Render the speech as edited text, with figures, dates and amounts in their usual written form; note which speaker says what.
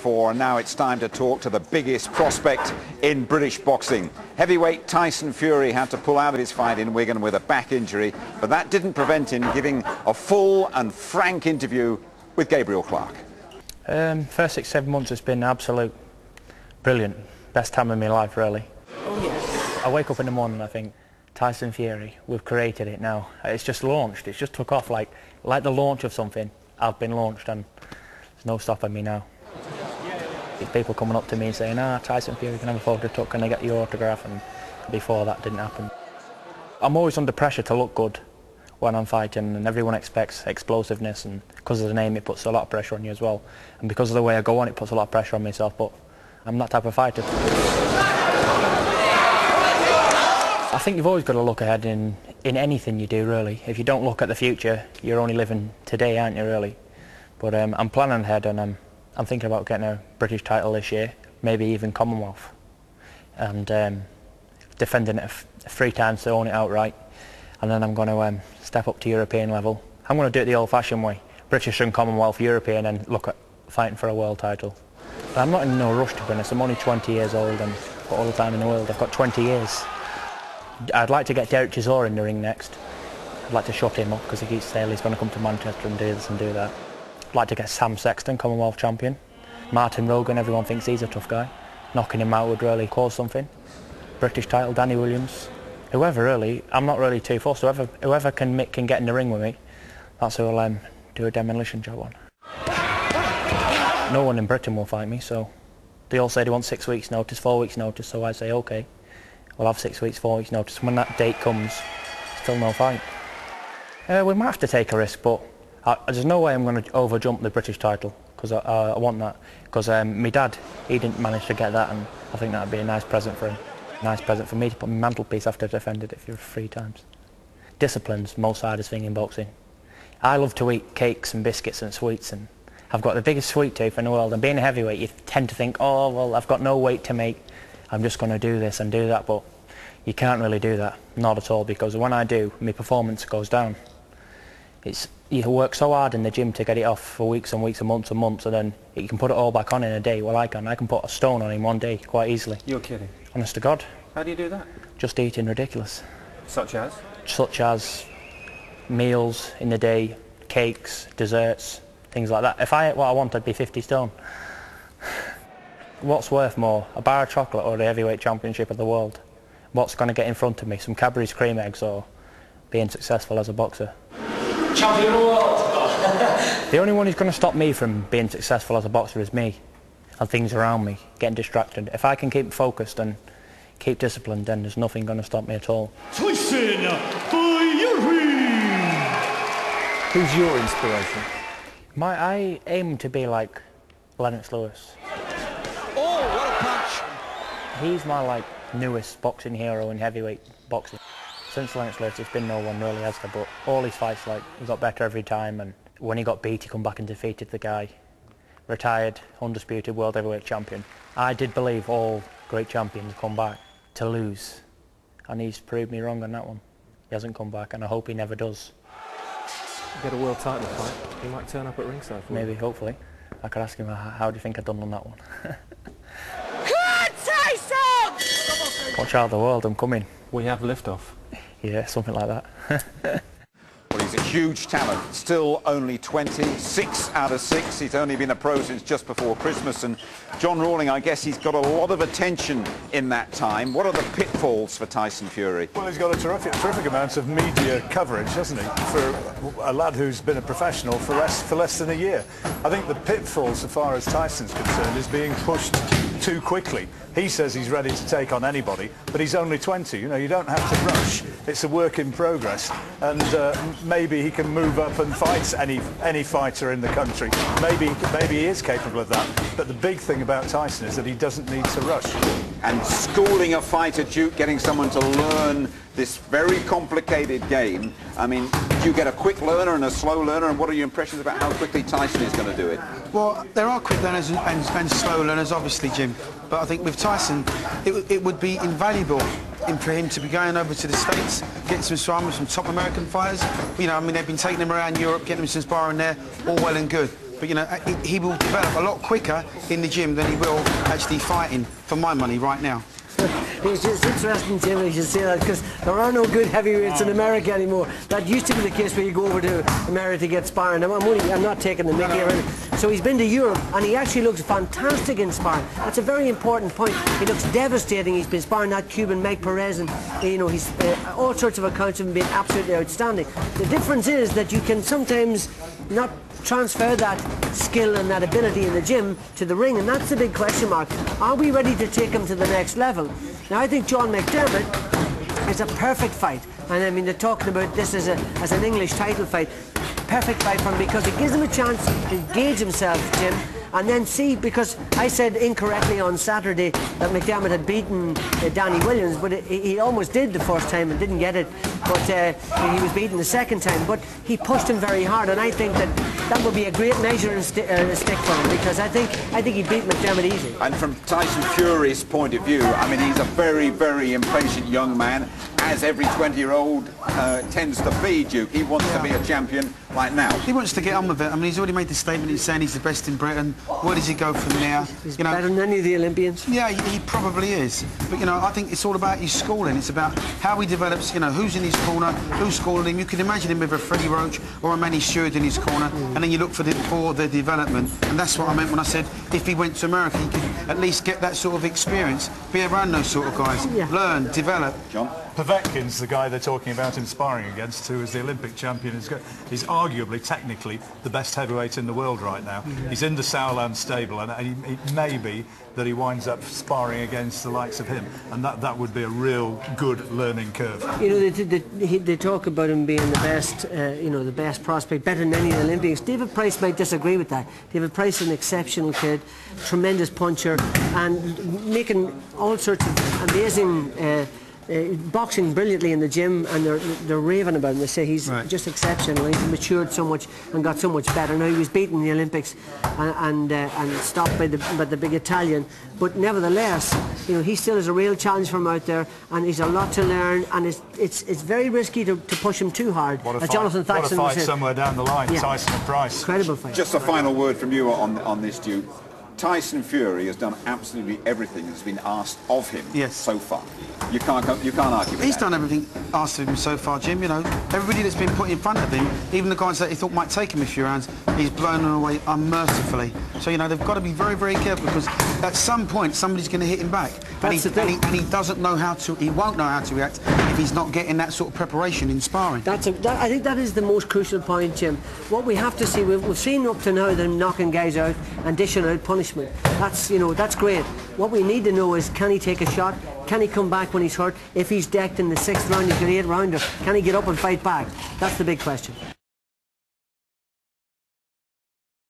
Speaker 1: And now it's time to talk to the biggest prospect in British boxing. Heavyweight Tyson Fury had to pull out of his fight in Wigan with a back injury, but that didn't prevent him giving a full and frank interview with Gabriel Clark.
Speaker 2: First 6-7 months has been absolute brilliant. Best time of my life, really.
Speaker 3: Oh yes.
Speaker 2: I wake up in the morning and I think, Tyson Fury, we've created it now. It's just launched. It's just took off like the launch of something. I've been launched and there's no stopping me now. People coming up to me saying, Tyson Fury, can I have a photo took, can I get your autograph? And before that didn't happen. I'm always under pressure to look good when I'm fighting, and everyone expects explosiveness, and because of the name it puts a lot of pressure on you as well. And because of the way I go on it puts a lot of pressure on myself, but I'm that type of fighter. I think you've always got to look ahead in anything you do, really. If you don't look at the future, you're only living today, aren't you, really? But I'm planning ahead, and I'm thinking about getting a British title this year, maybe even Commonwealth, and defending it 3 times to own it outright. And then I'm going to step up to European level. I'm going to do it the old-fashioned way, British and Commonwealth, European, and look at fighting for a world title. But I'm not in no rush, to be honest. I'm only 20 years old and got all the time in the world. I've got 20 years. I'd like to get Derek Chisora in the ring next. I'd like to shut him up because he keeps saying he's going to come to Manchester and do this and do that. I'd like to get Sam Sexton, Commonwealth champion. Martin Rogan, everyone thinks he's a tough guy. Knocking him out would really cause something. British title, Danny Williams. Whoever, really. I'm not really too fussed. Whoever can get in the ring with me, that's who I'll do a demolition job on. No one in Britain will fight me, so they all say they want 6 weeks notice, 4 weeks notice, so I say okay, we'll have 6 weeks, 4 weeks notice. When that date comes, still no fight. We might have to take a risk, but there's no way I'm going to over-jump the British title, because I want that. Because my dad, he didn't manage to get that, and I think that would be a nice present for him. Nice present for me to put on my mantelpiece after I've defended it for 3 times. Discipline's the most hardest thing in boxing. I love to eat cakes and biscuits and sweets, and I've got the biggest sweet tooth in the world, and being a heavyweight you tend to think, oh well, I've got no weight to make, I'm just going to do this and do that, but you can't really do that, not at all, because when I do, my performance goes down. You work so hard in the gym to get it off for weeks and weeks and months, and then you can put it all back on in a day. Well, I can put a stone on in 1 day quite easily.
Speaker 3: You're kidding?
Speaker 2: Honest to God.
Speaker 3: How do you do that?
Speaker 2: Just eating ridiculous.
Speaker 3: Such as?
Speaker 2: Such as meals in the day, cakes, desserts, things like that. If I ate what I want, I'd be 50 stone. What's worth more, a bar of chocolate or the heavyweight championship of the world? What's going to get in front of me, some Cadbury's cream eggs or being successful as a boxer?
Speaker 4: Champion of the world!
Speaker 2: The only one who's going to stop me from being successful as a boxer is me and things around me, getting distracted. If I can keep focused and keep disciplined, then there's nothing going to stop me at all.
Speaker 5: Tyson Fury!
Speaker 3: Who's your inspiration?
Speaker 2: I aim to be like Lennox Lewis.
Speaker 5: Oh, what a punch!
Speaker 2: He's my newest boxing hero in heavyweight boxing. Since Lennox Lewis, there's been no one really, has there? But all his fights, he got better every time, and when he got beat, he come back and defeated the guy. Retired, undisputed world heavyweight champion. I did believe all great champions come back to lose, and he's proved me wrong on that one. He hasn't come back, and I hope he never does.
Speaker 3: Get a world title fight, he might turn up at ringside for
Speaker 2: Maybe,
Speaker 3: you.
Speaker 2: hopefully. I could ask him, how do you think I've done on that one?
Speaker 4: Tyson!
Speaker 2: Watch out the world, I'm coming.
Speaker 3: We have liftoff.
Speaker 2: Yeah, something like that.
Speaker 1: Well, he's a huge talent, still only 20, 6 out of 6. He's only been a pro since just before Christmas, and John Rawling, I guess he's got a lot of attention in that time. What are the pitfalls for Tyson Fury?
Speaker 6: Well, he's got a terrific amount of media coverage, hasn't he, for a lad who's been a professional for less than a year. I think the pitfall, so far as Tyson's concerned, is being pushed too quickly. He says he's ready to take on anybody, but he's only 20. You know, you don't have to rush. It's a work in progress, and maybe he can move up and fight any fighter in the country. Maybe he is capable of that. But the big thing about Tyson is that he doesn't need to rush.
Speaker 1: And schooling a fighter, Duke, getting someone to learn this very complicated game. I mean, do you get a quick learner and a slow learner, and what are your impressions about how quickly Tyson is going to do it?
Speaker 7: Well, there are quick learners and slow learners, obviously, Jim. But I think with Tyson, it would be invaluable for him to be going over to the States, getting some sparring with some top American fighters. You know, I mean, they've been taking him around Europe, getting him some sparring there, all well and good. But, you know, he will develop a lot quicker in the gym than he will actually fighting, for my money, right now.
Speaker 8: It's just interesting, Jim, as you say that, because there are no good heavyweights in America anymore. That used to be the case where you go over to America to get sparring. I'm not taking the mickey or anything. So he's been to Europe, and he actually looks fantastic in sparring. That's a very important point. He looks devastating. He's been sparring that Cuban Mike Perez, and you know, he's all sorts of accounts of him being absolutely outstanding. The difference is that you can sometimes not transfer that skill and that ability in the gym to the ring, and that's the big question mark. Are we ready to take him to the next level? Now, I think John McDermott is a perfect fight, and I mean, they're talking about this as an English title fight. Perfect fight for him because it gives him a chance to engage himself, Jim, and then see, because I said incorrectly on Saturday that McDermott had beaten Danny Williams, but he almost did the first time and didn't get it, but he was beaten the second time, but he pushed him very hard, and I think that would be a great measure and stick for him, because I think he beat McDermott easy.
Speaker 1: And from Tyson Fury's point of view, I mean, he's a very, very impatient young man, as every 20-year-old tends to be, Duke. He wants to be a champion like now.
Speaker 7: He wants to get on with it. I mean, he's already made the statement. He's saying he's the best in Britain. Where does he go from there?
Speaker 8: He's better than any of the Olympians.
Speaker 7: Yeah, he probably is. But, you know, I think it's all about his schooling. It's about how he develops, you know, who's in his corner, who's schooling him. You can imagine him with a Freddie Roach or a Manny Stewart in his corner, and then you look for the development. And that's what I meant when I said if he went to America, he could at least get that sort of experience, be around those sort of guys, learn, develop.
Speaker 1: John?
Speaker 6: Povetkin's the guy they're talking about him sparring against, who is the Olympic champion. He's arguably, technically, the best heavyweight in the world right now. He's in the Sauerland stable, and it may be that he winds up sparring against the likes of him, and that would be a real good learning curve.
Speaker 8: You know, they talk about him being the best, you know, the best prospect, better than any of the Olympics. David Price might disagree with that. David Price is an exceptional kid, tremendous puncher, and making all sorts of amazing boxing brilliantly in the gym, and they're raving about him. They say he's just exceptional. He's matured so much and got so much better. Now, he was beaten in the Olympics and stopped by the big Italian, but nevertheless, you know, he still has a real challenge from out there, and he's a lot to learn, and it's very risky to push him too hard.
Speaker 6: What a fight,
Speaker 8: Jonathan Thaxton
Speaker 6: what a fight somewhere down the line, Tyson and Price.
Speaker 8: Incredible fight.
Speaker 1: Just a final word from you on this, Duke. Tyson Fury has done absolutely everything that's been asked of him so far. You can't argue with
Speaker 7: He's
Speaker 1: that.
Speaker 7: done everything asked of him so far, Jim. You know, everybody that's been put in front of him, even the guys that he thought might take him a few rounds, he's blown them away unmercifully. So, you know, they've got to be very, very careful, because at some point somebody's going to hit him back, and he doesn't know how to. He won't know how to react if he's not getting that sort of preparation in sparring.
Speaker 8: I think that is the most crucial point, Jim. What we have to see, we've seen up to now them knocking guys out and dishing out punishment. That's, you know, that's great. What we need to know is, can he take a shot? Can he come back when he's hurt? If he's decked in the 6th round, he's got 8 rounder, can he get up and fight back? That's the big question.